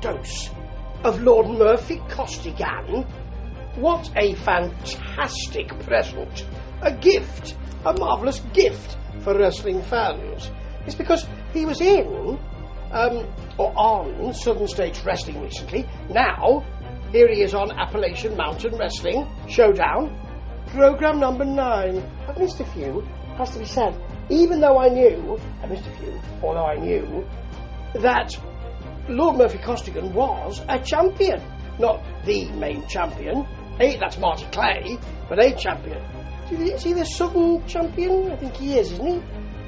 dose of Lord Murphy Costigan. What a fantastic present. A gift. A marvellous gift for wrestling fans. It's because he was in, or on, Southern States Wrestling recently. Now, here he is on Appalachian Mountain Wrestling Showdown. Programme number 9. I've missed a few, has to be said. Even though I knew, although I knew, that Lord Murphy Costigan was a champion. Not the main champion. That's Marty Clay, but a champion. Is he the Southern champion? I think he is, isn't he?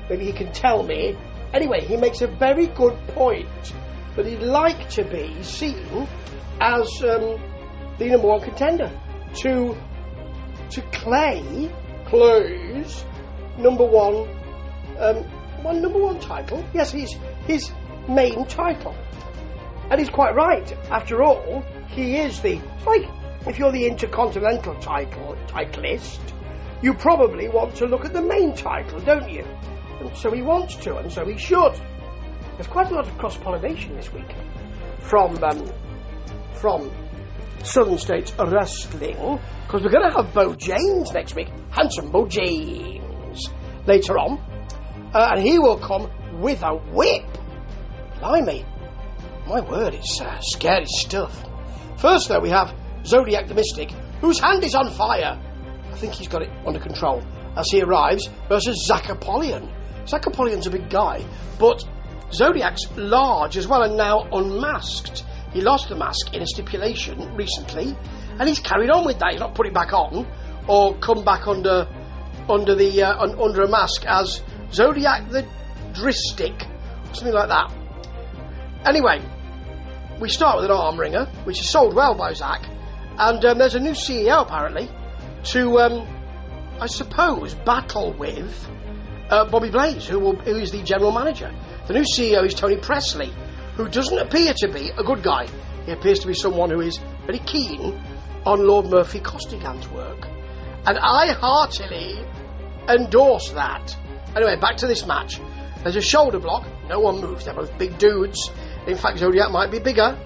Maybe he can tell me. Anyway, he makes a very good point that he'd like to be seen as the number 1 contender to Clay's number 1 number 1 title. Yes, his main title. And he's quite right. After all, he is it's like if you're the Intercontinental titleist, you probably want to look at the main title, don't you? And so he wants to, and so he should. There's quite a lot of cross-pollination this week from Southern States Wrestling, because we're going to have Beau James next week. Handsome Beau James later on. And he will come with a whip. Blimey. My word, it's scary stuff. First, though, we have Zodiac the Mystic, whose hand is on fire. I think he's got it under control as he arrives, versus Zach Apollyon. Zach Apollyon's a big guy, but Zodiac's large as well and now unmasked. He lost the mask in a stipulation recently, and he's carried on with that. He's not put it back on or come back under a mask as Zodiac the Dristic, something like that. Anyway, we start with an arm wringer, which is sold well by Zach, and there's a new CEO apparently to, I suppose, battle with Bobby Blaze, who is the general manager. The new CEO is Tony Presley, who doesn't appear to be a good guy. He appears to be someone who is very keen on Lord Murphy Costigan's work, and I heartily endorse that. Anyway, back to this match. There's a shoulder block. No one moves. They're both big dudes. In fact, Zodiac might be bigger.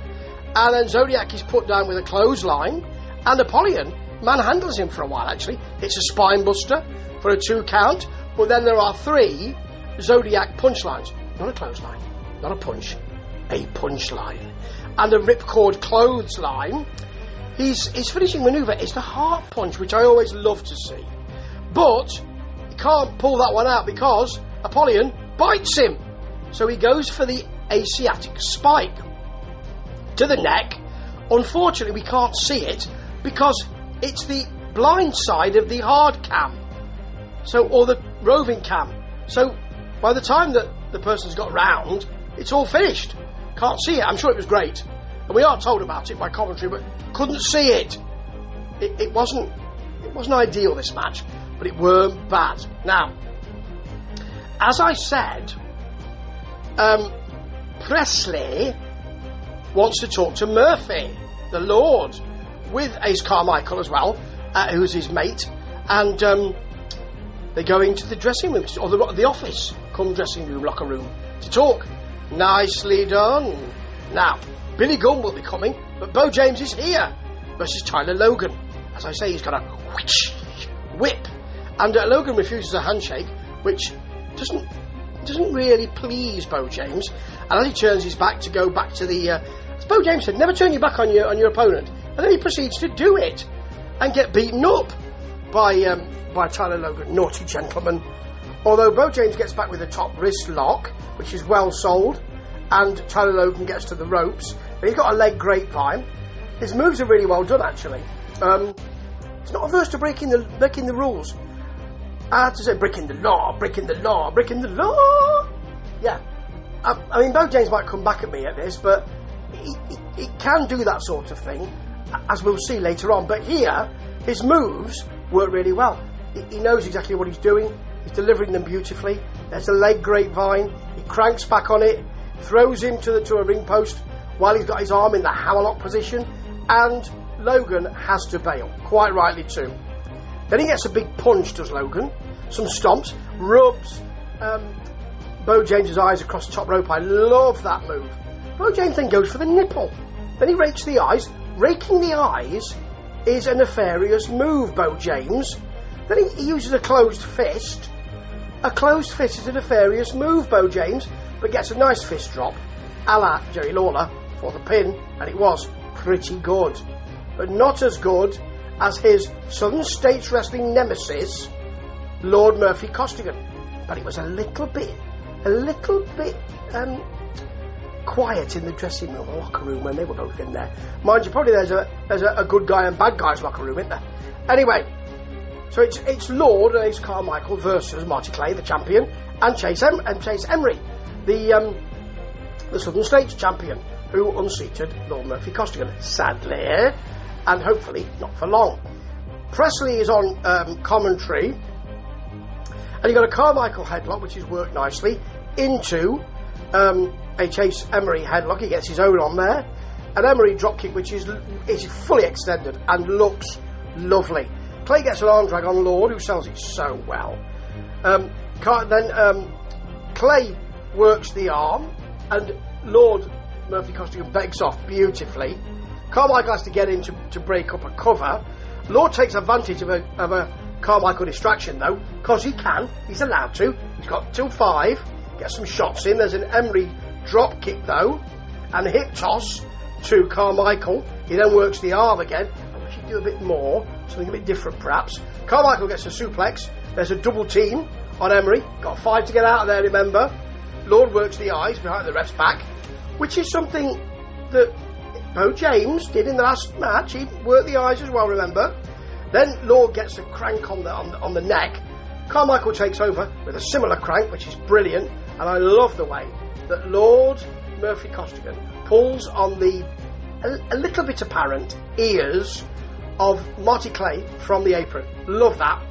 And then Zodiac is put down with a clothesline, and Apollyon manhandles him for a while, actually. It's a spine buster for a 2 count, but then there are 3 Zodiac punchlines. Not a clothesline, not a punch, a punchline. And a ripcord clothesline. His finishing manoeuvre is the heart punch, which I always love to see. But he can't pull that one out because Apollyon bites him. So he goes for the Asiatic spike to the neck. Unfortunately, we can't see it because it's the blind side of the hard cam, or the roving cam. So by the time that the person's got round, it's all finished. Can't see it. I'm sure it was great, and we are told about it by commentary, but couldn't see it. It wasn't ideal, this match, but it weren't bad. Now, as I said, Presley wants to talk to Murphy, the Lord, with Ace Carmichael as well, who's his mate, and they go into the dressing room, or the office, dressing room, locker room, to talk. Nicely done. Now, Billy Gunn will be coming, but Beau James is here, versus Tyler Logan. As I say, he's got a whip, and Logan refuses a handshake, which doesn't really please Beau James, and as he turns his back to go back to the as Beau James said, never turn your back on your opponent, and then he proceeds to do it and get beaten up by Tyler Logan. Naughty gentleman. Although Beau James gets back with a top wrist lock, which is well sold, and Tyler Logan gets to the ropes, but he's got a leg grapevine. His moves are really well done, actually. He's not averse to breaking the rules. I have to say, breaking the law. Yeah. I mean, Beau James might come back at me at this, but he can do that sort of thing, as we'll see later on. But here, his moves work really well. He knows exactly what he's doing. He's delivering them beautifully. There's a leg grapevine. He cranks back on it, throws him to a ring post while he's got his arm in the hammerlock position, and Logan has to bail, quite rightly too. Then he gets a big punch, does Logan. Some stomps, rubs Beau James's eyes across the top rope. I love that move. Beau James then goes for the nipple. Then he rakes the eyes. Raking the eyes is a nefarious move, Beau James. Then he uses a closed fist. A closed fist is a nefarious move, Beau James, but gets a nice fist drop, a la Jerry Lawler, for the pin, and it was pretty good. But not as good as his Southern States Wrestling nemesis, Lord Murphy Costigan. But it was a little bit quiet in the dressing room or locker room when they were both in there. Mind you, probably there's a good guy and bad guy's locker room, isn't there? Anyway, so it's Lord and Ace Carmichael versus Marty Clay, the champion, and Chase Emery, the Southern States champion, who unseated Lord Murphy Costigan, sadly, and hopefully not for long. Presley is on commentary, and you've got a Carmichael headlock, which is worked nicely, into a Chase Emery headlock. He gets his own on there. An Emery dropkick, which is fully extended and looks lovely. Clay gets an arm drag on Lord, who sells it so well. Then Clay works the arm, and Lord Murphy Costigan begs off beautifully. Carmichael has to get in to break up a cover. Lord takes advantage of a Carmichael distraction, though, because he can. He's allowed to. He's got till 5. Gets some shots in. There's an Emery drop kick, though, and a hip toss to Carmichael. He then works the arm again. I wish he'd do a bit more, something a bit different, perhaps. Carmichael gets a suplex. There's a double team on Emery. Got 5 to get out of there, remember. Lord works the eyes behind the ref's back, which is something that Beau James did in the last match. He worked the eyes as well, remember. Then Lord gets a crank on the neck. Carmichael takes over with a similar crank, which is brilliant, and I love the way that Lord Murphy Costigan pulls on the a little bit apparent ears of Marty Clay from the apron. Love that.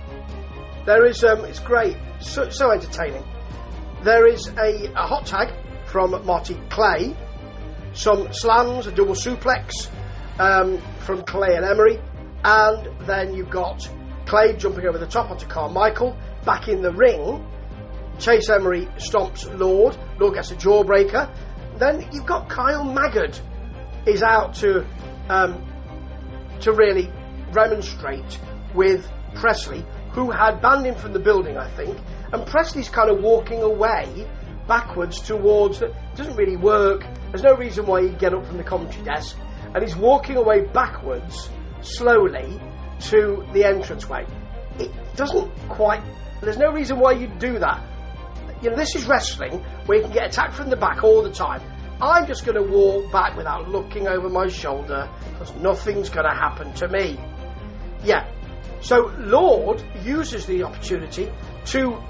There is it's great, so entertaining. There is a hot tag from Marty Clay, some slams, a double suplex from Clay and Emery, and then you've got Clay jumping over the top onto Carmichael. Back in the ring, Chase Emery stomps Lord. Lord gets a jawbreaker. Then you've got Kyle Maggard is out to really remonstrate with Presley, who had banned him from the building, I think. And Presley's kind of walking away backwards towards it. Doesn't really work. There's no reason why he'd get up from the commentary desk, and he's walking away backwards slowly to the entranceway. It doesn't quite. There's no reason why you'd do that. You know, this is wrestling where you can get attacked from the back all the time. I'm just going to walk back without looking over my shoulder because nothing's going to happen to me. Yeah. So Lord uses the opportunity to,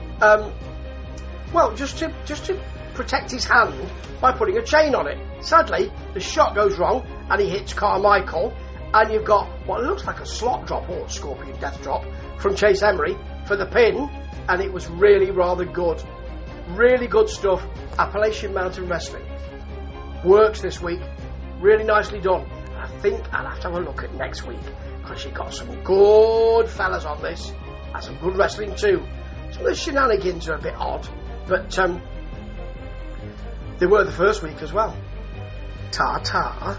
just to protect his hand by putting a chain on it. Sadly, the shot goes wrong and he hits Carmichael, and you've got what looks like a slot drop or scorpion death drop from Chase Emery for the pin, and it was really rather good. Really good stuff. Appalachian Mountain Wrestling works this week. Really nicely done. And I think I'll have to have a look at next week because you've got some good fellas on this and some good wrestling too. Some of the shenanigans are a bit odd, but they were the first week as well. Ta-ta.